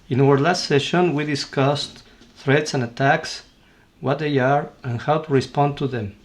In our last session, we discussed threats and attacks, what they are, and how to respond to them.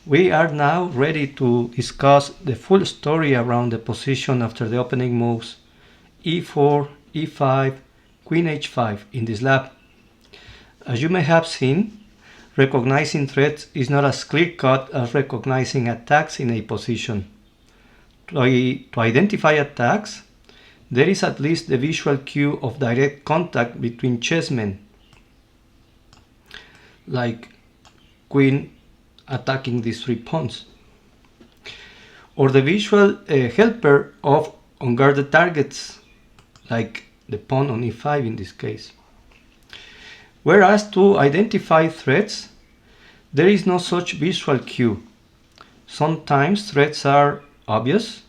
We are now ready to discuss the full story around the position after the opening moves e4, e5, queen h5 in this lab. As you may have seen, recognizing threats is not as clear-cut as recognizing attacks in a position. To identify attacks, there is at least the visual cue of direct contact between chessmen, like queen attacking these 3 pawns, or the visual helper of unguarded targets, like the pawn on e5 in this case. Whereas to identify threats, there is no such visual cue. Sometimes threats are obvious,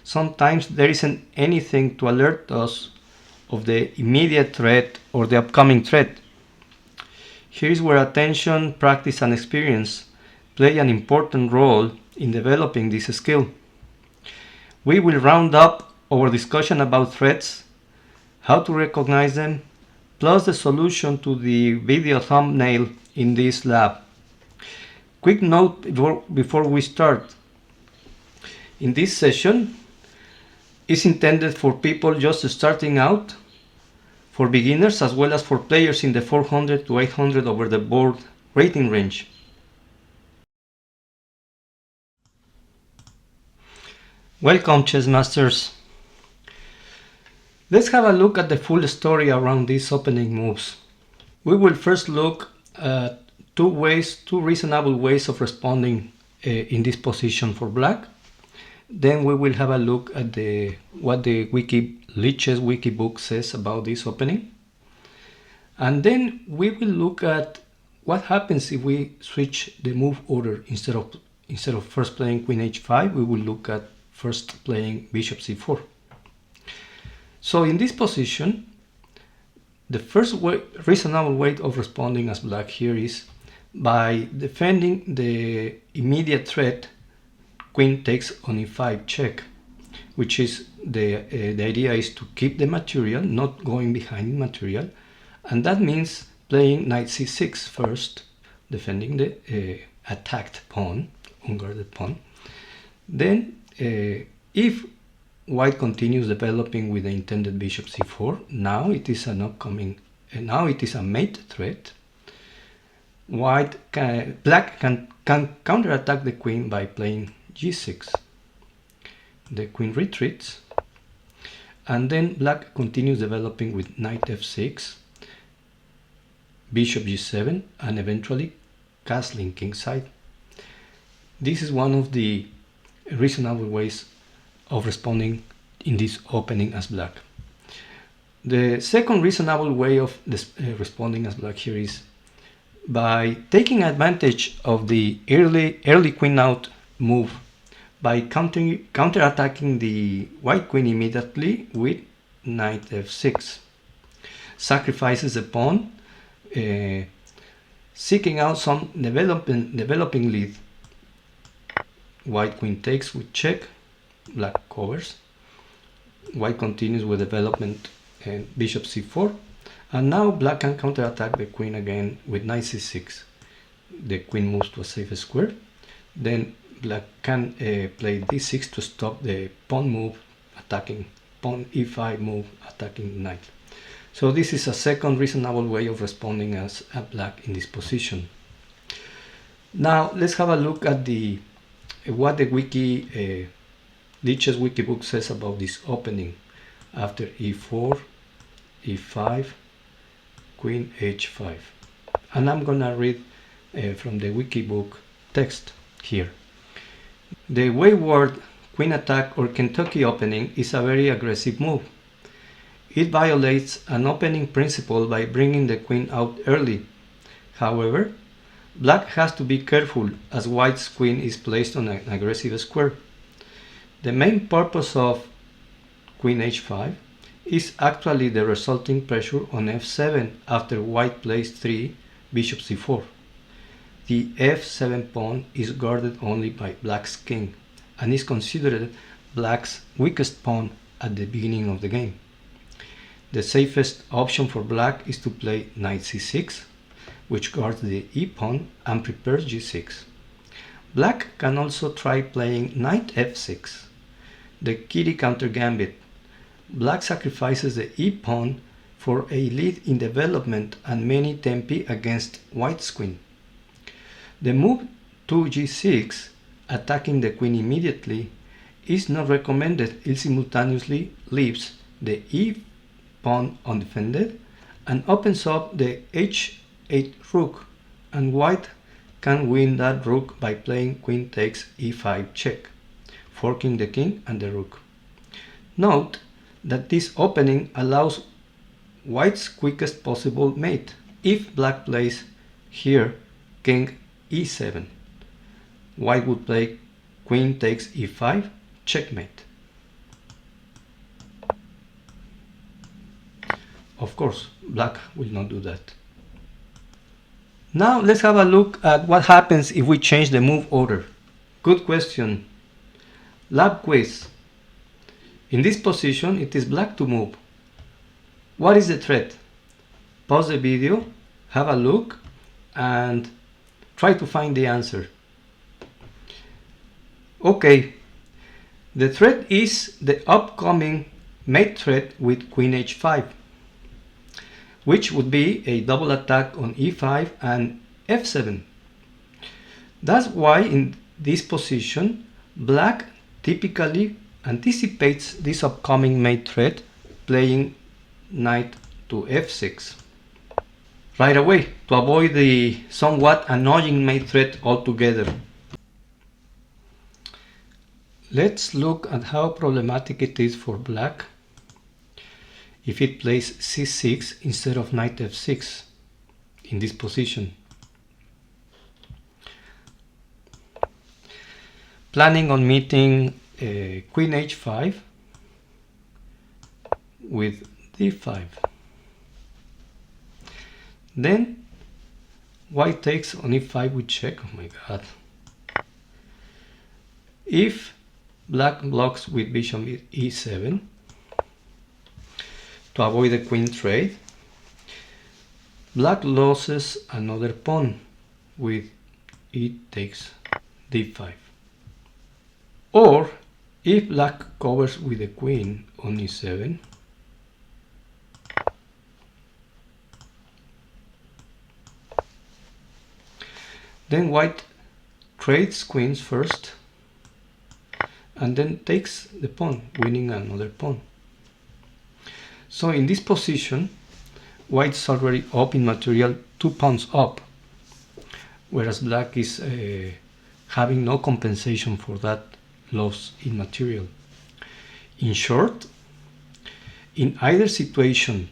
sometimes there isn't anything to alert us of the immediate threat or the upcoming threat. Here is where attention, practice, and experience play an important role in developing this skill. We will round up our discussion about threats, how to recognize them, plus the solution to the video thumbnail in this lab. Quick note before we start. In this session is intended for people just starting out, for beginners, as well as for players in the 400 to 800 over the board rating range. Welcome, chess masters. Let's have a look at the full story around these opening moves. We will first look at two reasonable ways of responding in this position for black. Then we will have a look at what the Lichess wiki book says about this opening. And then we will look at what happens if we switch the move order. Instead of first playing queen h5, we will look at first playing bishop c4. So in this position, the first reasonable way of responding as black here is by defending the immediate threat queen takes on e5 check, which is the idea is to keep the material, not going behind the material, and that means playing knight c6 first, defending the attacked pawn, unguarded pawn. Then if white continues developing with the intended bishop c4, now it is a mate threat. Black can counterattack the queen by playing g6. The queen retreats, and then black continues developing with knight f6, bishop g7, and eventually castling kingside. This is one of the reasonable ways of responding in this opening as black. The second reasonable way of responding as black here is by taking advantage of the early queen out move by counterattacking the white queen immediately with knight f6. Sacrifices the pawn, seeking out some developing lead. White queen takes with check, black covers. White continues with development and bishop c4, and now black can counterattack the queen again with knight c6. The queen moves to a safe square. Then black can play d6 to stop the pawn move, attacking pawn e5 move, attacking knight. So this is a second reasonable way of responding as a black in this position. Now let's have a look at what the Lichess wiki book says about this opening after e4, e5, queen h5. And I'm gonna read from the wiki book text here. The wayward queen attack or Kentucky opening is a very aggressive move. It violates an opening principle by bringing the queen out early. However, black has to be careful as white's queen is placed on an aggressive square. The main purpose of queen h5 is actually the resulting pressure on f7 after white plays 3 bishop c4. The f7 pawn is guarded only by black's king and is considered black's weakest pawn at the beginning of the game. the safest option for black is to play knight c6, which guards the e-pawn and prepares g6. Black can also try playing knight f6, the kitty counter gambit. Black sacrifices the e-pawn for a lead in development and many tempi against white's queen. The move 2g6, attacking the queen immediately, is not recommended. It simultaneously leaves the e-pawn undefended and opens up the h8 rook, and white can win that rook by playing queen takes e5 check, forking the king and the rook. Note that this opening allows white's quickest possible mate. If black plays here king e7, white would play queen takes e5 checkmate. Of course, black will not do that. Now let's have a look at what happens if we change the move order. Good question. Lab quiz. In this position, it is black to move. What is the threat? Pause the video, have a look, and try to find the answer. Okay, the threat is the upcoming mate threat with queen h5, which would be a double attack on e5 and f7. That's why in this position, black typically anticipates this upcoming mate threat, playing knight to f6 right away to avoid the somewhat annoying mate threat altogether. Let's look at how problematic it is for black if it plays c6 instead of knight f6 in this position. Planning on meeting queen h5 with d5. Then white takes on e5 with check. Oh my god. If black blocks with bishop e7 to avoid the queen trade, black loses another pawn with e takes d5. Or if black covers with the queen on e7, then white trades queens first and then takes the pawn, winning another pawn. So in this position, white's already up in material 2 pawns up, whereas black is having no compensation for that loss in material. In short, in either situation,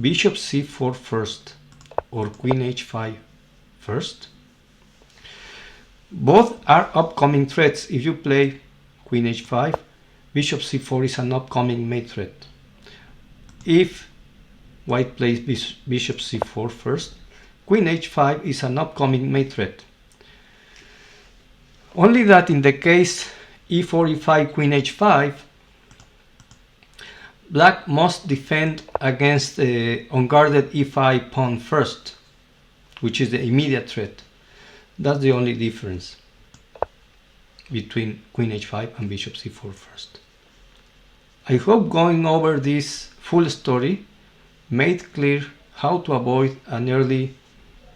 bishop c4 first or queen h5 first, both are upcoming threats. If you play queen h5, bishop c4 is an upcoming mate threat. If white plays bishop c4 first, queen h5 is an upcoming mate threat. Only that in the case e4, e5, queen h5, black must defend against the unguarded e5 pawn first, which is the immediate threat. That's the only difference between queen h5 and bishop c4 first. I hope going over this full story made clear how to avoid an early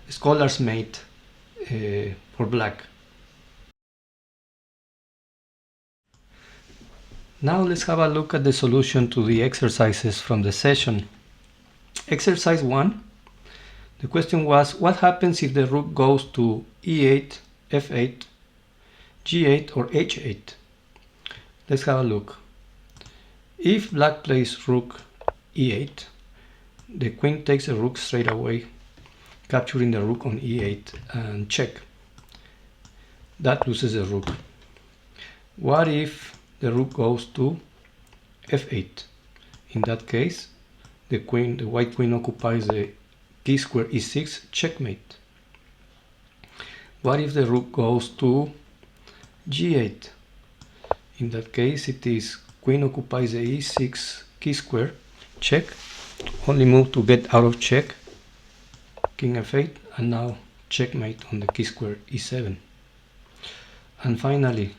scholar's mate for black. Now let's have a look at the solution to the exercises from the session. Exercise 1. The question was, what happens if the rook goes to e8, f8, g8 or h8? Let's have a look. If black plays rook e8, the queen takes the rook straight away, capturing the rook on e8 and check. That loses the rook. What if the rook goes to f8? In that case, the white queen occupies the key square e6, checkmate. What if the rook goes to g8? In that case, it is queen occupies the e6 key square, check, only move to get out of check, king f8, and now checkmate on the key square e7. And finally,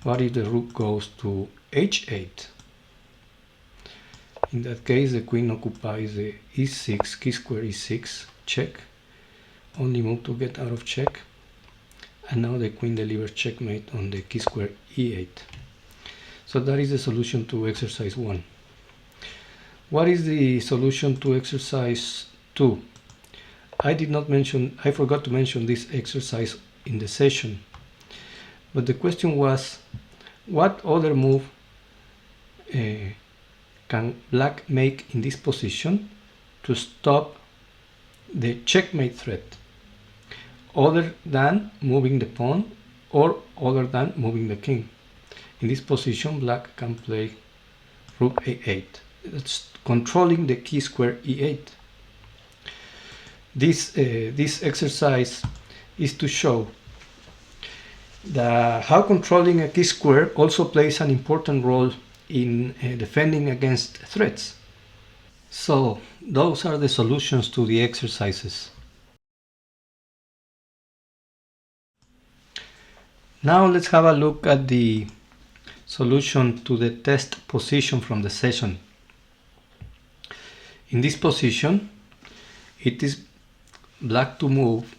what if the rook goes to h8? In that case, the queen occupies the e6, key square e6, check, only move to get out of check, and now the queen delivers checkmate on the key square e8. So that is the solution to exercise 1. What is the solution to exercise 2? I forgot to mention this exercise in the session, but the question was, what other move can black make in this position to stop the checkmate threat, other than moving the pawn or other than moving the king? In this position, black can play rook a8. That's controlling the key square e8. This exercise is to show how controlling a key square also plays an important role in defending against threats. So those are the solutions to the exercises. Now let's have a look at the solution to the test position from the session. In this position, it is black to move.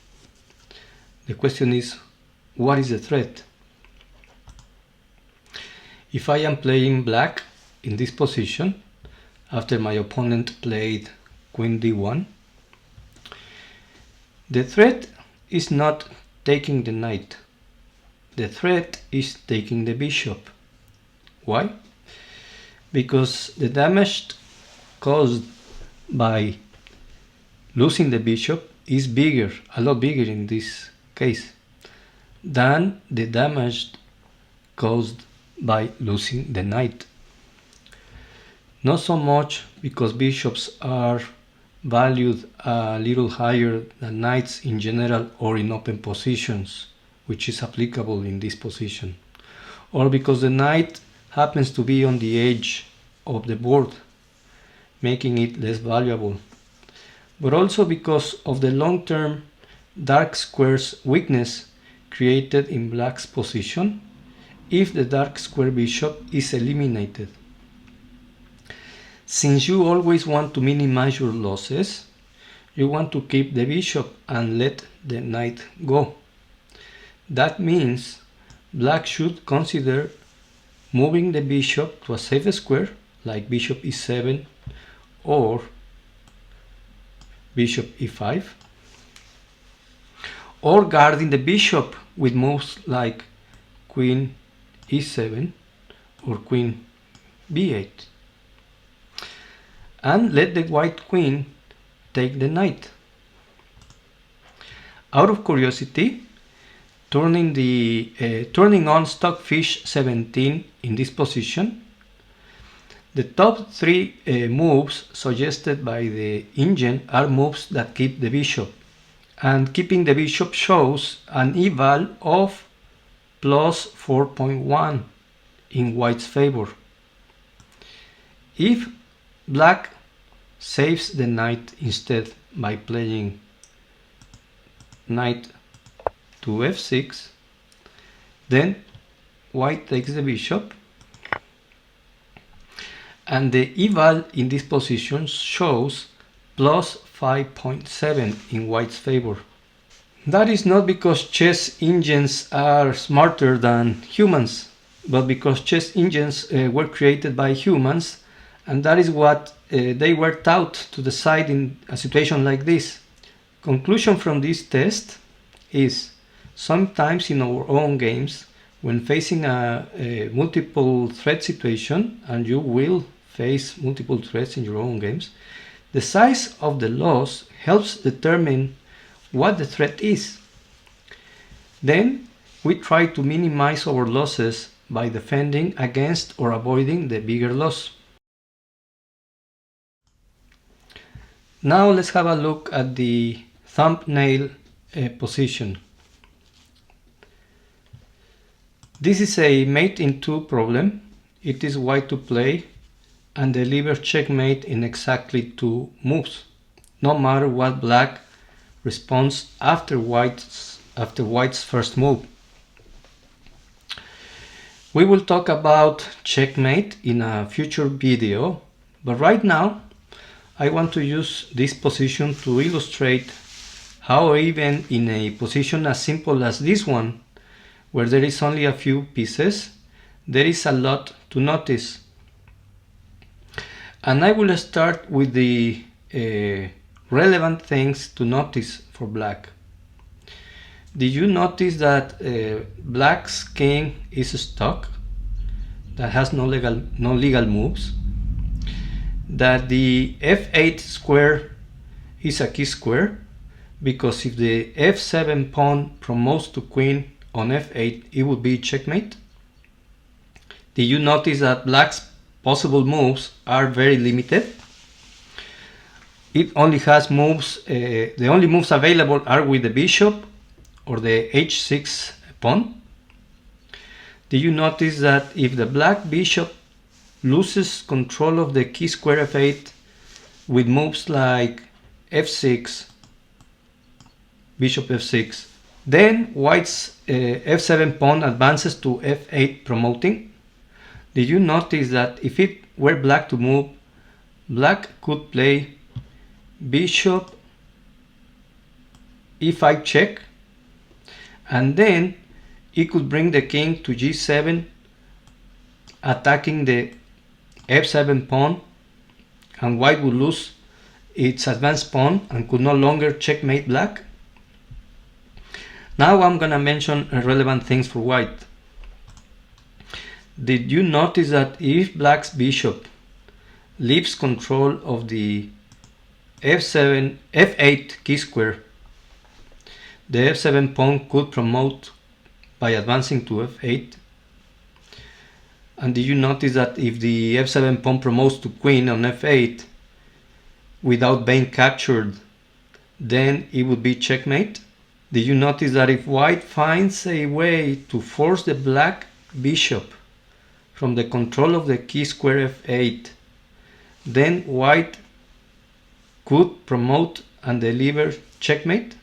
The question is, what is the threat? If I am playing black in this position, after my opponent played queen d1, the threat is not taking the knight. The threat is taking the bishop. Why? Because the damage caused by losing the bishop is bigger, a lot bigger in this case, than the damage caused by losing the knight. Not so much because bishops are valued a little higher than knights in general or in open positions, which is applicable in this position, or because the knight happens to be on the edge of the board, making it less valuable, but also because of the long-term dark square's weakness created in black's position if the dark square bishop is eliminated. Since you always want to minimize your losses, you want to keep the bishop and let the knight go. That means black should consider moving the bishop to a safe square like bishop e7 or bishop e5, or guarding the bishop with moves like queen e7 or queen b8, and let the white queen take the knight. Out of curiosity, turning on Stockfish 17 in this position, the top 3 moves suggested by the engine are moves that keep the bishop, and keeping the bishop shows an eval of plus 4.1 in white's favor. If black saves the knight instead by playing knight to f6, then white takes the bishop, and the eval in this position shows plus 5.7 in white's favor. That is not because chess engines are smarter than humans, but because chess engines were created by humans, and that is what they were taught to decide in a situation like this. Conclusion from this test is, sometimes in our own games, when facing a multiple threat situation, and you will face multiple threats in your own games, the size of the loss helps determine what the threat is. Then we try to minimize our losses by defending against or avoiding the bigger loss. Now let's have a look at the thumbnail position. This is a mate in 2 problem. It is white to play, and deliver checkmate in exactly 2 moves, no matter what black responds after white's first move. We will talk about checkmate in a future video, but right now I want to use this position to illustrate how even in a position as simple as this one, where there is only a few pieces, there is a lot to notice. And I will start with the relevant things to notice for black. Did you notice that black's king is stuck, that has no legal moves? That the f8 square is a key square, because if the f7 pawn promotes to queen on f8, it would be checkmate? Did you notice that black's possible moves are very limited? It only has moves, the only moves available are with the bishop or the h6 pawn. Did you notice that if the black bishop loses control of the key square f8 with moves like f6, bishop f6, then white's f7 pawn advances to f8 promoting? Did you notice that if it were black to move, black could play bishop e5 check, and then it could bring the king to g7, attacking the f7 pawn, and white would lose its advanced pawn and could no longer checkmate black? Now I'm gonna mention relevant things for white. Did you notice that if black's bishop leaves control of the f8 key square, the f7 pawn could promote by advancing to f8? And did you notice that if the f7 pawn promotes to queen on f8 without being captured, then it would be checkmate? Did you notice that if white finds a way to force the black bishop from the control of the key square f8, then white could promote and deliver checkmate?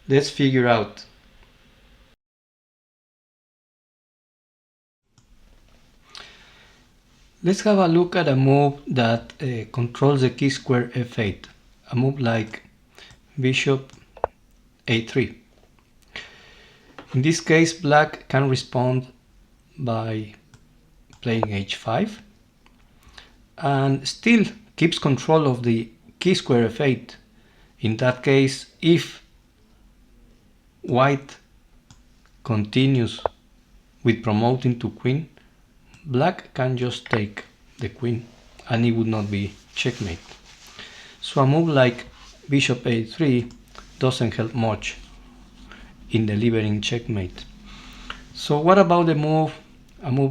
Let's figure out. Let's have a look at a move that controls the key square f8, a move like bishop a3. In this case, black can respond by playing h5 and still keeps control of the key square f8. In that case, if white continues with promoting to queen, black can just take the queen and it would not be checkmate. So a move like bishop a3 doesn't help much in delivering checkmate. So what about a move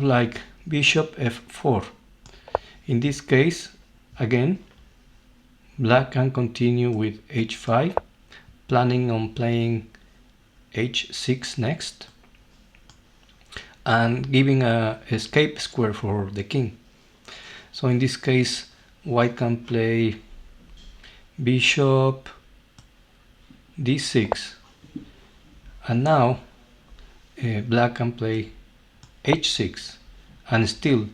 like bishop f4? In this case, again, black can continue with h5, planning on playing h6 next and giving a escape square for the king. So in this case, white can play bishop d6, and now black can play h6, and still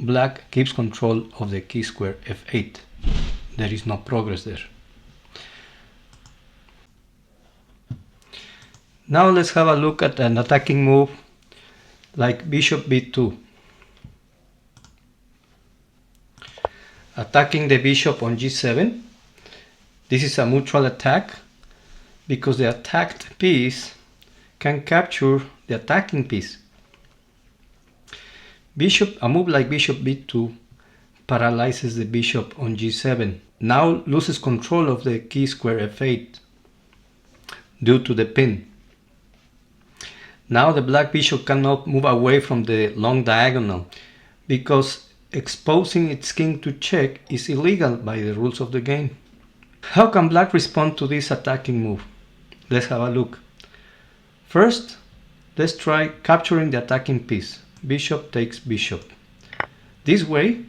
black keeps control of the key square f8. There is no progress there. Now let's have a look at an attacking move like bishop b2. Attacking the bishop on g7. This is a mutual attack because the attacked piece can capture the attacking piece. A move like bishop b2 paralyzes the bishop on g7. Now loses control of the key square f8 due to the pin. Now the black bishop cannot move away from the long diagonal because exposing its king to check is illegal by the rules of the game. How can black respond to this attacking move? Let's have a look. First, let's try capturing the attacking piece. Bishop takes bishop. This way,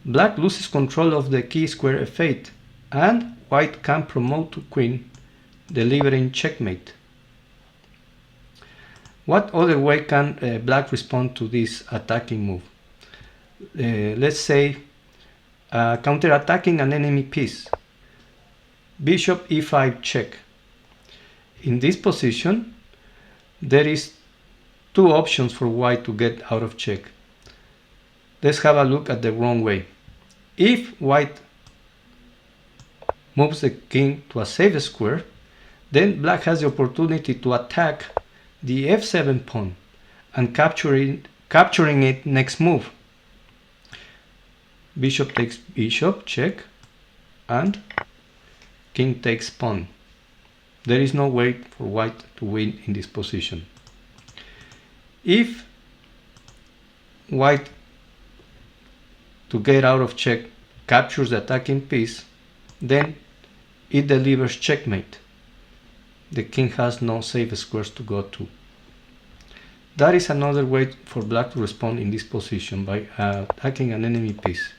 black loses control of the key square f8 and white can promote to queen, delivering checkmate. What other way can black respond to this attacking move? Let's say counter-attacking an enemy piece. Bishop e5 check. In this position, there is two options for white to get out of check. Let's have a look at the wrong way. If white moves the king to a safe square, then black has the opportunity to attack the f7 pawn and capturing it next move. Bishop takes bishop, check, and king takes pawn. There is no way for white to win in this position. If white, to get out of check, captures the attacking piece, then it delivers checkmate. The king has no safe squares to go to. That is another way for black to respond in this position, by attacking an enemy piece.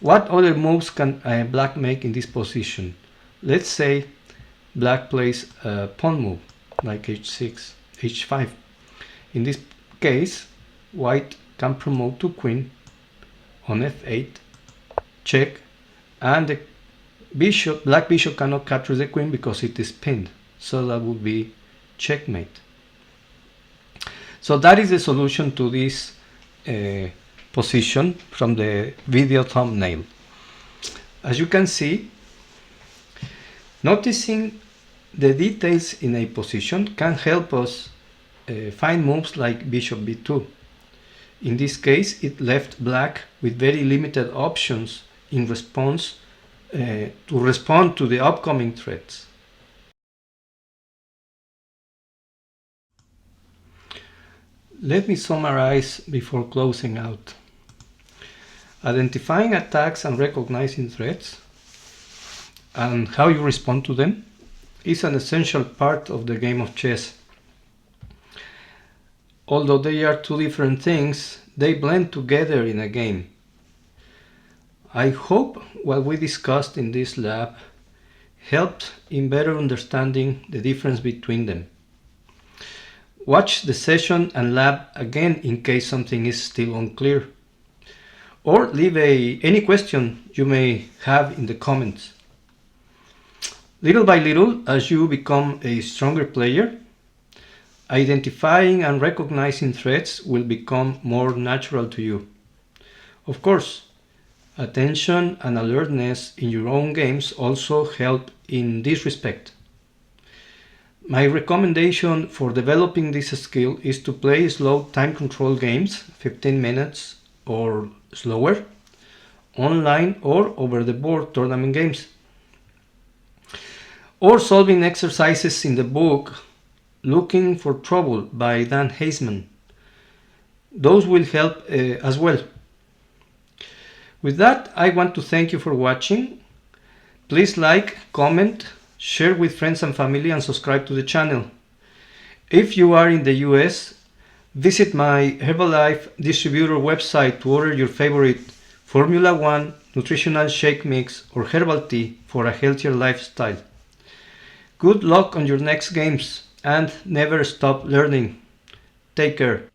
What other moves can black make in this position? Let's say black plays a pawn move like h6, h5. In this case, white can promote to queen on f8, check, and the black bishop cannot capture the queen because it is pinned, so that would be checkmate. So that is the solution to this position from the video thumbnail. As you can see, noticing the details in a position can help us find moves like bishop b2. In this case, it left black with very limited options in response to respond to the upcoming threats. Let me summarize before closing out. Identifying attacks and recognizing threats and how you respond to them is an essential part of the game of chess. Although they are two different things, they blend together in a game. I hope what we discussed in this lab helped in better understanding the difference between them. Watch the session and lab again in case something is still unclear. Or leave any question you may have in the comments. Little by little, as you become a stronger player, identifying and recognizing threats will become more natural to you. Of course, attention and alertness in your own games also help in this respect. My recommendation for developing this skill is to play slow time control games, 15 minutes or slower, online or over the board tournament games, or solving exercises in the book Looking for Trouble by Dan Heisman. Those will help as well. With that, I want to thank you for watching. Please like, comment, share with friends and family, and subscribe to the channel. If you are in the US, visit my Herbalife distributor website to order your favorite Formula 1 nutritional shake mix or herbal tea for a healthier lifestyle. Good luck on your next games and never stop learning. Take care.